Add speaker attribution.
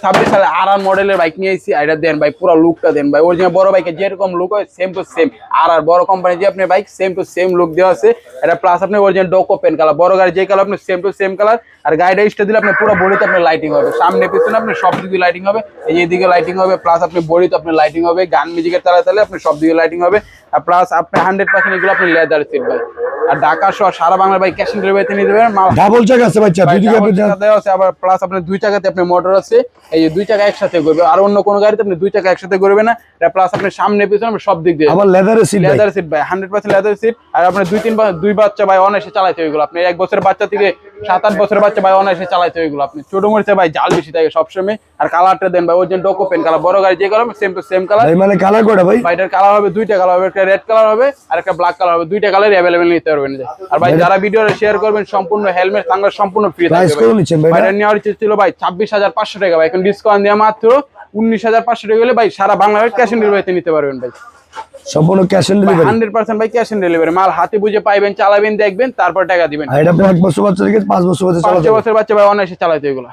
Speaker 1: 2026 সালে আরআর মডেলের বাইক নিয়ে এসেছি। এটা দেন ভাই পুরো লুকটা দেন ভাই, অরিজিনাল বড় বাইকে যেরকম লুক হয় সেম টু সেম আরআর বড় কোম্পানি যে আপনার bike same to same look দেওয়া আছে। এটা প্লাস আপনি অরিজিনাল ডোকো পেন কালার, বড় গাড়ি যে কালার আপনি সেম টু সেম কালার। আর গাড়িটা স্টার্ট দিলে আপনি পুরো বডিতে আপনার লাইটিং হবে, সামনে পিছনে আপনি সব দিকে লাইটিং হবে, এই দিকে লাইটিং হবে, প্লাস আপনি বডিতে আপনার লাইটিং হবে, গান মিউজিকের তালে আপনি সব দিকে লাইটিং হবে। আর প্লাস আপনি 100% এগুলো আপনি লেদার সিট ভাই। আর ঢাকা সহ সারা বাংলা ভাই ক্যাশ অন ডেলিভারিতে নিতে পারবেন।
Speaker 2: ডাবল চাকা আছে বাচ্চা, দুই দিকে আপনি
Speaker 1: দেওয়া আছে, আবার প্লাস আপনার দুই চাকাতে আপনি মোটর আছে, এই যে দুই চাকা একসাথে করবে। আর অন্য কোনো গাড়িতে আপনি দুই চাকা একসাথে করবে না। এটা প্লাস আপনি সামনে পিছনে সব দিক দিয়ে
Speaker 2: আবার লেদারের সিট,
Speaker 1: লেদার সিট ভাই, 100% লেদার সিট। আর আপনি দুই বাচ্চা ভাই অনায়াসে চালাইতে ওইগুলো, আপনি 1 বছরের বাচ্চা থেকে 7-8 বছরের বাচ্চা ভাই অনায়াসে চালাইতে ওইগুলো। আপনি ছোট মরিচে ভাই জাল বেশি থাকে সবসময়। আর কালারটা দেন ভাই ওই ডোকো পেন কালার, বড় গাড়ি যে colour same to same colour.
Speaker 2: মানে কালার কোডা ভাই?
Speaker 1: ভাই এটার কালার হবে দুইটা কালার হবে, একটা রেড কালার হবে আর একটা ব্ল্যাক কালার হবে, দুইটা কালারই अवेलेबल নিতে পারবেন। আর ভাই যারা ভিডিও শেয়ার করবেন সম্পূর্ণ হেলমেট সানগ্লাস সম্পূর্ণ ফ্রি থাকবে।
Speaker 2: প্রাইস কত নিচ্ছেন ভাই?
Speaker 1: এটা নেওয়ার ইচ্ছে ছিল ভাই 26,500 টাকা ভাই, এখন ডিসকাউন্ট দিয়ে মাত্র 19,500 টাকা হলে ভাই সারা বাংলাদেশ ক্যাশ অন ডেলিভারিতে নিতে পারবেন ভাই।
Speaker 2: সম্পূর্ণ ক্যাশ অন ডেলিভারি
Speaker 1: 100% ভাই ক্যাশ অন ডেলিভারি, মাল হাতে বুঝে পাইবেন, চালাবেন, দেখবেন, তারপর টাকা দিবেন।
Speaker 2: আর এটা 1 বছর বাচ্চা থেকে 5 বছর বাচ্চা
Speaker 1: 5 বছর বাচ্চা ভাই অনায়াসে চালাইতে এগুলো।